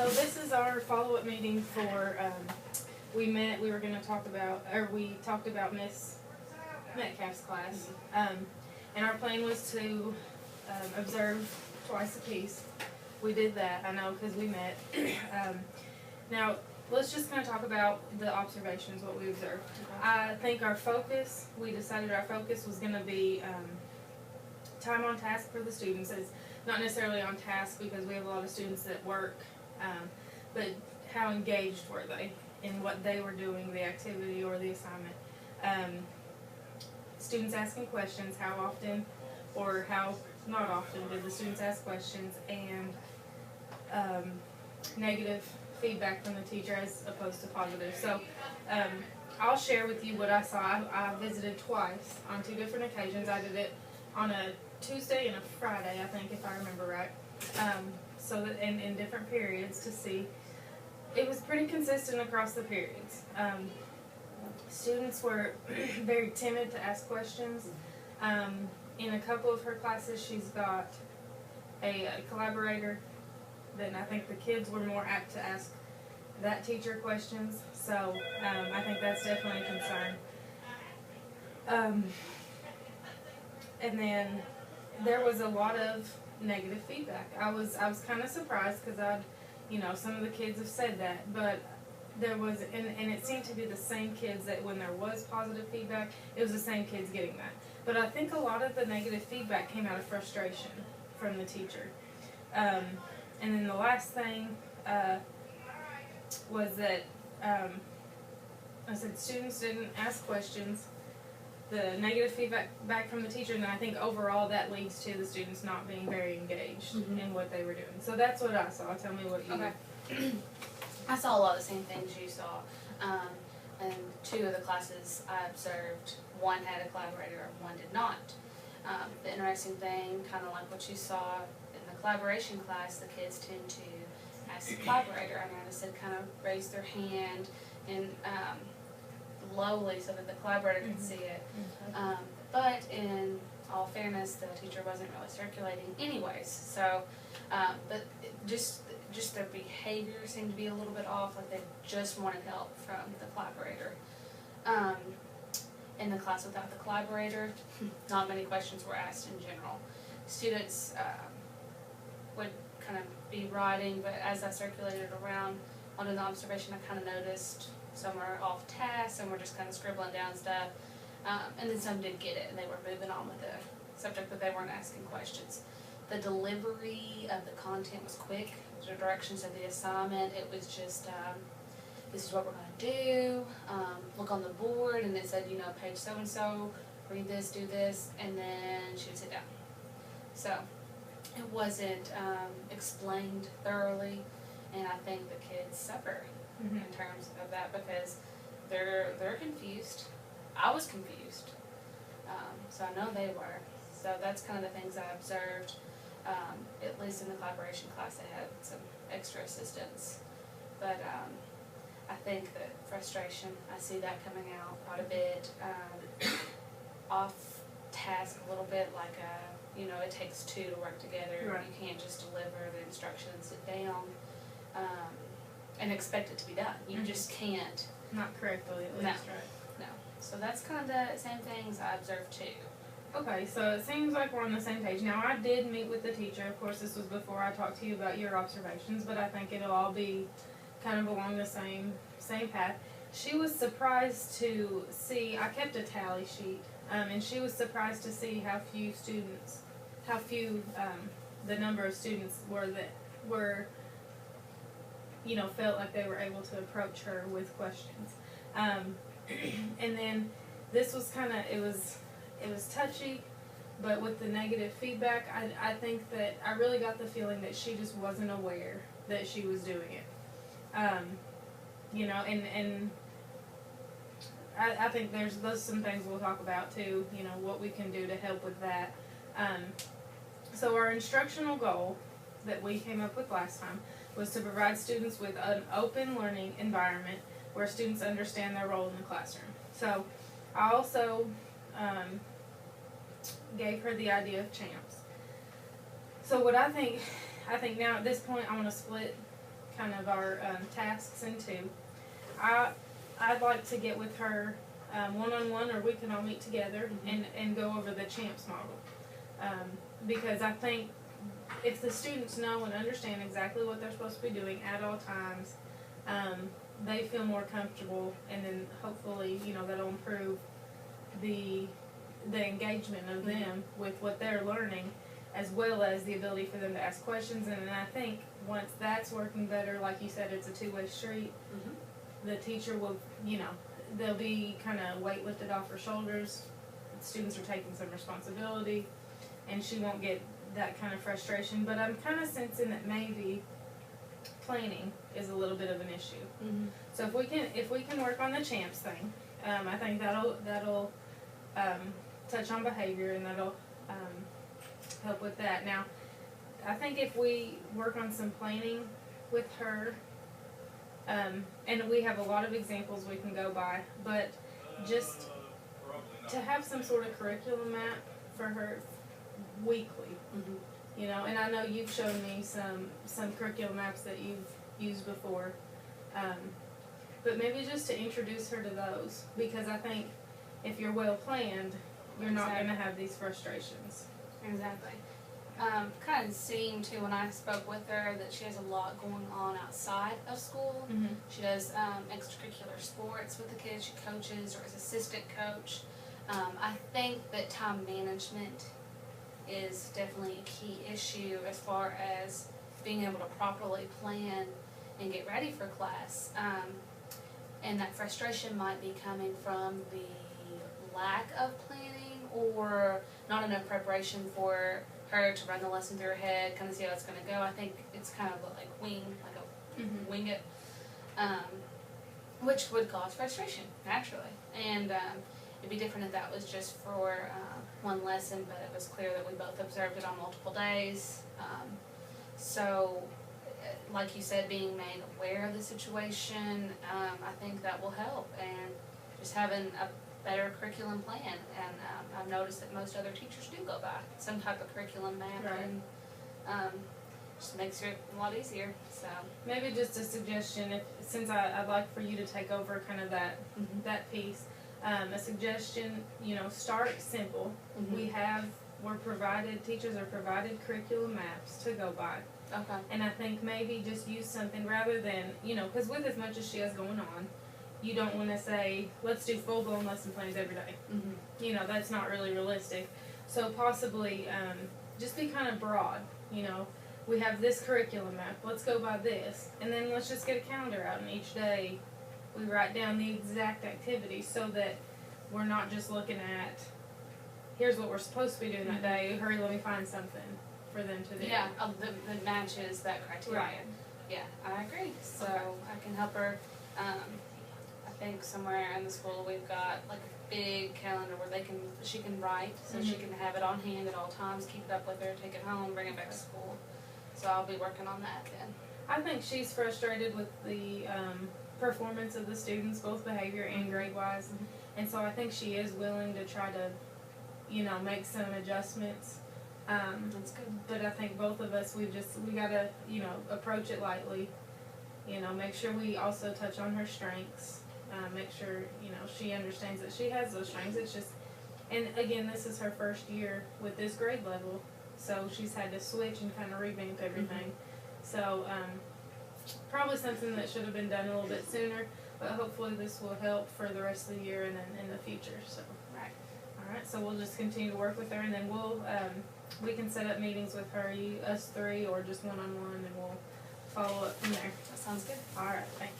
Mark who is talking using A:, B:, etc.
A: So this is our follow-up meeting for, we were gonna talk about, or we talked about Miss Metcalf's class. And our plan was to, observe twice apiece. We did that, I know, cause we met. Now, let's just kinda talk about the observations, what we observed. I think we decided our focus was gonna be, time on task for the students. It's not necessarily on task because we have a lot of students that work, but how engaged were they in what they were doing, the activity or the assignment. Students asking questions, how often or how not often did the students ask questions, and negative feedback from the teacher as opposed to positive. So I'll share with you what I saw. I visited twice on 2 different occasions. I did it on a Tuesday and a Friday, I think, if I remember right. So that in different periods to see. It was pretty consistent across the periods. Students were very timid to ask questions. In a couple of her classes, she's got a collaborator. Then I think the kids were more apt to ask that teacher questions. So I think that's definitely a concern. And then there was a lot of negative feedback. I was kind of surprised because some of the kids have said that, but there was, and it seemed to be the same kids that when there was positive feedback, it was the same kids getting that. But I think a lot of the negative feedback came out of frustration from the teacher. And then the last thing was that I said students didn't ask questions. The negative feedback back from the teacher, and I think overall that leads to the students not being very engaged in what they were doing. So that's what I saw. Tell me what you.
B: Okay. I saw a lot of the same things you saw. And 2 of the classes I observed, one had a collaborator and one did not. The interesting thing, kind of like what you saw in the collaboration class, the kids tend to ask the collaborator. I noticed they kind of raise their hand and lowly so that the collaborator could see it. But in all fairness, the teacher wasn't really circulating anyways. So, but just their behavior seemed to be a little bit off, like they just wanted help from the collaborator. In the class without the collaborator, not many questions were asked in general. Students would kind of be writing, but as I circulated around on an observation, I kind of noticed some were off task, some were just kind of scribbling down stuff, and then some did get it and they were moving on with the subject, but they weren't asking questions. The delivery of the content was quick. The directions of the assignment, it was just, this is what we're going to do, look on the board, and it said, page so-and-so, read this, do this, and then she would sit down. So it wasn't explained thoroughly, and I think the kids suffer in terms of that because they're confused. I was confused, so I know they were. So that's kind of the things I observed. At least in the collaboration class, they had some extra assistance, but I think that frustration, I see that coming out quite a bit. Off task a little bit, like it takes 2 to work together.
A: Right.
B: You can't just deliver the instruction and sit down and expect it to be done. You just can't.
A: Not correctly, at least, right?
B: No. So that's kind of the same things I observed too.
A: Okay, so it seems like we're on the same page. Now, I did meet with the teacher. Of course, this was before I talked to you about your observations, but I think it'll all be kind of along the same path. She was surprised to see, I kept a tally sheet, and she was surprised to see how few the number of students were felt like they were able to approach her with questions. And then this was it was touchy, but with the negative feedback, I think that I really got the feeling that she just wasn't aware that she was doing it. And I think there's some things we'll talk about too, what we can do to help with that. So our instructional goal that we came up with last time was to provide students with an open learning environment where students understand their role in the classroom. So I also gave her the idea of champs. So what I think now at this point I want to split kind of our tasks in two. I'd like to get with her one-on-one, or we can all meet together and go over the CHAMPS model. Because I think if the students know and understand exactly what they're supposed to be doing at all times, they feel more comfortable, and then hopefully, that'll improve the engagement of them with what they're learning, as well as the ability for them to ask questions. And I think once that's working better, like you said, it's a two-way street. The teacher will, they'll be kind of weight lifted off her shoulders. The students are taking some responsibility, and she won't get that kind of frustration. But I'm kind of sensing that maybe planning is a little bit of an issue. So if we can work on the CHAMPS thing, I think that'll touch on behavior, and that'll help with that. Now, I think if we work on some planning with her, and we have a lot of examples we can go by, but just to have some sort of curriculum map for her weekly, and I know you've shown me some curriculum maps that you've used before, but maybe just to introduce her to those, because I think if you're well planned, you're not going to have these frustrations.
B: Exactly. Kind of seeing too when I spoke with her that she has a lot going on outside of school. She does extracurricular sports with the kids. She coaches or is assistant coach. I think that time management is definitely a key issue as far as being able to properly plan and get ready for class. And that frustration might be coming from the lack of planning or not enough preparation for her to run the lesson through her head, kind of see how it's going to go. I think it's kind of like wing it, which would cause frustration, naturally. And it'd be different if that was just for one lesson, but it was clear that we both observed it on multiple days. So, like you said, being made aware of the situation, I think that will help. And just having a better curriculum plan, and I've noticed that most other teachers do go by some type of curriculum map, and just makes it a lot easier. So
A: maybe just a suggestion, since I'd like for you to take over kind of that that piece, a suggestion, start simple. Teachers are provided curriculum maps to go by.
B: Okay.
A: And I think maybe just use something rather than, because with as much as she has going on, you don't want to say, let's do full-blown lesson plans every day. That's not really realistic. So possibly just be kind of broad. We have this curriculum map. Let's go by this. And then let's just get a calendar out, and each day we write down the exact activities so that we're not just looking at, here's what we're supposed to be doing that day. Hurry, let me find something for them to do.
B: Yeah, that matches that criteria.
A: Right.
B: Yeah, I agree. So I can help her. I think somewhere in the school we've got like a big calendar where she can write, so she can have it on hand at all times, keep it up with her, take it home, bring it back to school. So I'll be working on that then.
A: I think she's frustrated with the performance of the students, both behavior and grade-wise, and so I think she is willing to try to, make some adjustments.
B: That's good.
A: But I think both of us, we gotta, approach it lightly. Make sure we also touch on her strengths. Make sure, she understands that she has those strengths. It's just, and again, this is her first year with this grade level, so she's had to switch and kind of revamp everything. So, probably something that should have been done a little bit sooner, but hopefully this will help for the rest of the year and then in the future. So, alright, so we'll just continue to work with her, and then we can set up meetings with her, us three, or just one-on-one, and we'll follow up from there.
B: That sounds good.
A: Alright, thanks.